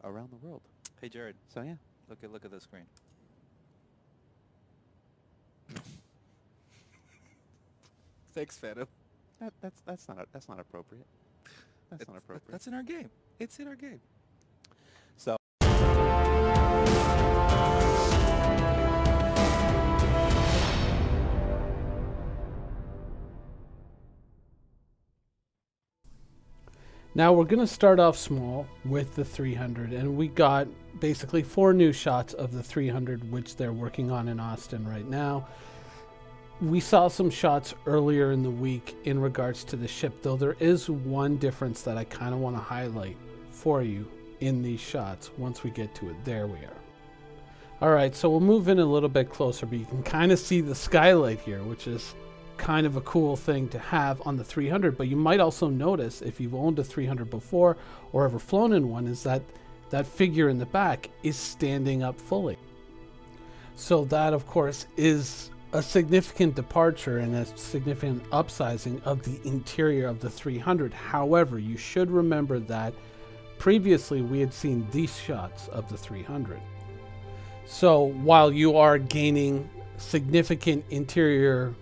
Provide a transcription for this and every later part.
around the world. Hey, Jared, So yeah, look at the screen. Thanks, Phantom. that's not appropriate. That's not appropriate. That's in our game. It's in our game. So now we're going to start off small with the 300, and we got basically 4 new shots of the 300, which they're working on in Austin right now. We saw some shots earlier in the week in regards to the ship, though there is one difference that I kind of want to highlight for you in these shots once we get to it. There we are. All right, so we'll move in a little bit closer, but you can kind of see the skylight here, which is kind of a cool thing to have on the 300. But you might also notice, if you've owned a 300 before or ever flown in one, is that that figure in the back is standing up fully. So that, of course, is a significant departure and a significant upsizing of the interior of the 300. However, you should remember that previously we had seen these shots of the 300. So while you are gaining significant interior,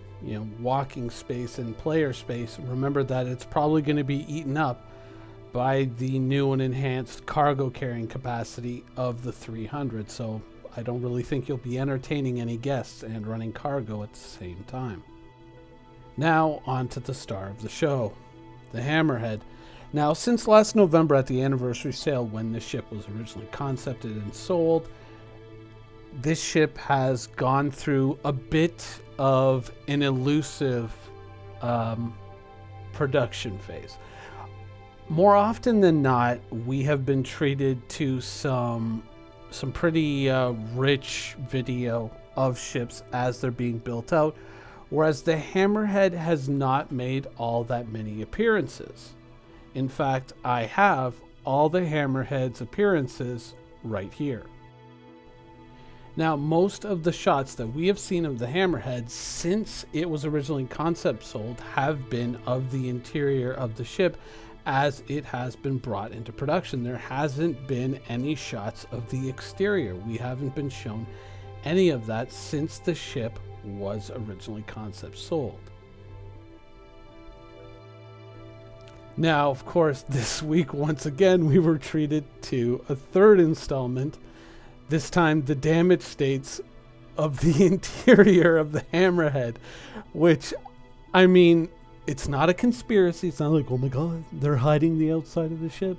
walking space and player space, remember that it's probably going to be eaten up by the new and enhanced cargo carrying capacity of the 300. So I don't really think you'll be entertaining any guests and running cargo at the same time. Now on to the star of the show, the Hammerhead. Now, since last November at the anniversary sale when this ship was originally concepted and sold, this ship has gone through a bit of an elusive production phase. More often than not, we have been treated to some pretty rich video of ships as they're being built out, whereas the Hammerhead has not made all that many appearances. In fact, I have all the Hammerhead's appearances right here. Now, most of the shots that we have seen of the Hammerhead since it was originally concept sold have been of the interior of the ship as it has been brought into production. There hasn't been any shots of the exterior. We haven't been shown any of that since the ship was originally concept sold. Now, of course, this week, once again, we were treated to a third installment, this time the damaged states of the interior of the Hammerhead, which, I mean, it's not a conspiracy. It's not like, oh my god, they're hiding the outside of the ship.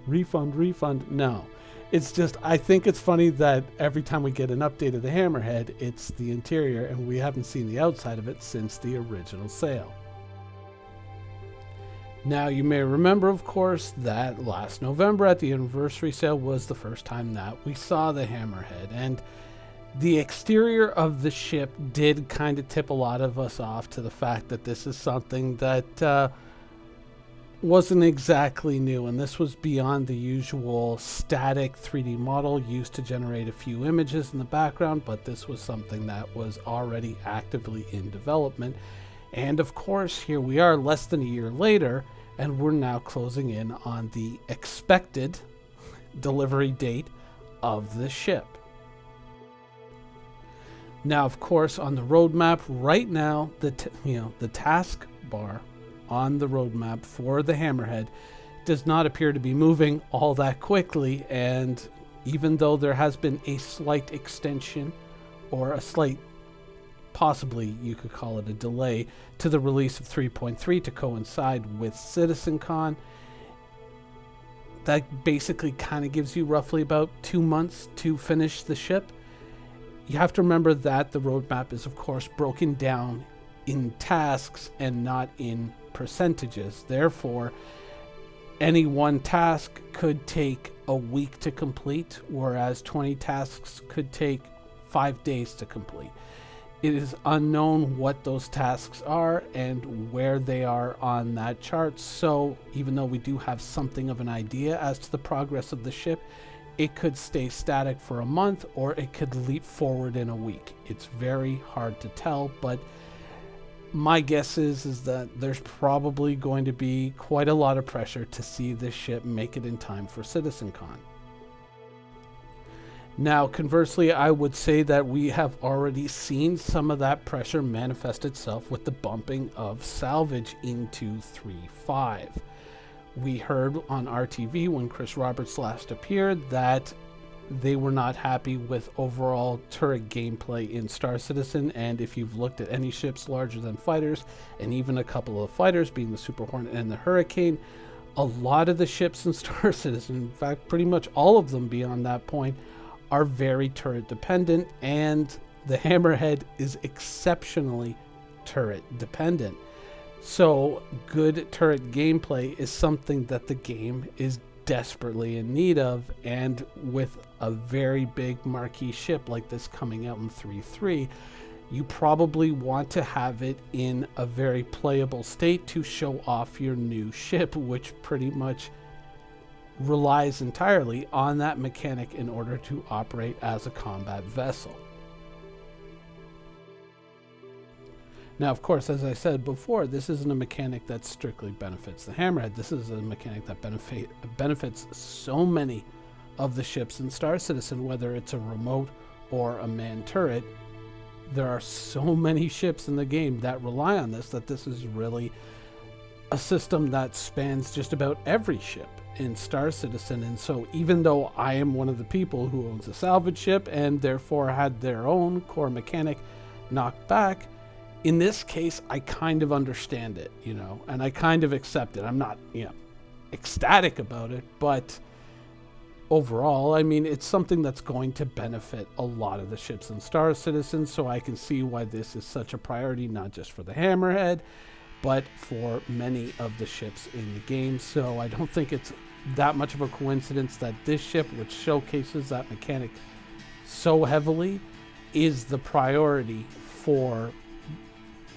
Refund. No. It's just, I think it's funny that every time we get an update of the Hammerhead, it's the interior, and we haven't seen the outside of it since the original sale. Now, you may remember, of course, that last November at the anniversary sale was the first time that we saw the Hammerhead, and the exterior of the ship did kind of tip a lot of us off to the fact that this is something that wasn't exactly new, and this was beyond the usual static 3D model used to generate a few images in the background, but this was something that was already actively in development. And of course, here we are less than a year later, and we're now closing in on the expected delivery date of the ship. Now, of course, on the roadmap right now, the task bar on the roadmap for the Hammerhead does not appear to be moving all that quickly, and even though there has been a slight extension or a slight, possibly you could call it a delay, to the release of 3.3 to coincide with CitizenCon, that basically kind of gives you roughly about 2 months to finish the ship. You have to remember that the roadmap is, of course, broken down in tasks and not in percentages. Therefore, any one task could take a week to complete, whereas 20 tasks could take 5 days to complete. It is unknown what those tasks are and where they are on that chart. So even though we do have something of an idea as to the progress of the ship, it could stay static for a month or it could leap forward in a week. It's very hard to tell, but my guess is that there's probably going to be quite a lot of pressure to see this ship make it in time for CitizenCon. Now, conversely, I would say that we have already seen some of that pressure manifest itself with the bumping of salvage into 3.5. We heard on RTV when Chris Roberts last appeared that they were not happy with overall turret gameplay in Star Citizen, and if you've looked at any ships larger than fighters, and even a couple of fighters being the Super Hornet and the Hurricane, a lot of the ships in Star Citizen, in fact pretty much all of them beyond that point, are very turret dependent, and the Hammerhead is exceptionally turret dependent. So good turret gameplay is something that the game is desperately in need of, and with a very big marquee ship like this coming out in 3.3, you probably want to have it in a very playable state to show off your new ship, which pretty much relies entirely on that mechanic in order to operate as a combat vessel. Now, of course, as I said before, this isn't a mechanic that strictly benefits the Hammerhead. This is a mechanic that benefits so many of the ships in Star Citizen, whether it's a remote or a manned turret. There are so many ships in the game that rely on this, that this is really a system that spans just about every ship in Star Citizen. And so even though I am one of the people who owns a salvage ship and therefore had their own core mechanic knocked back, in this case, I kind of understand it, you know, and I kind of accept it. I'm not, you know, ecstatic about it, but overall, I mean, it's something that's going to benefit a lot of the ships in Star Citizen, so I can see why this is such a priority, not just for the Hammerhead, but for many of the ships in the game. So I don't think it's that much of a coincidence that this ship, which showcases that mechanic so heavily, is the priority for,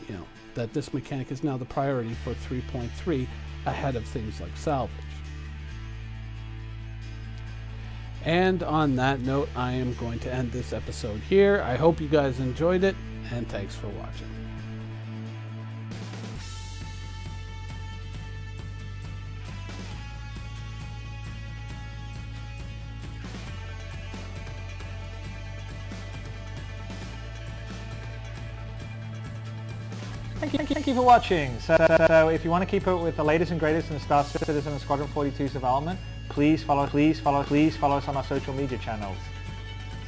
you know, that this mechanic is now the priority for 3.3 ahead of things like salvage. And on that note, I am going to end this episode here. I hope you guys enjoyed it, and thanks for watching. Thank you for watching. So if you want to keep up with the latest and greatest in Star Citizen and Squadron 42's development, please follow us on our social media channels.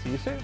See you soon.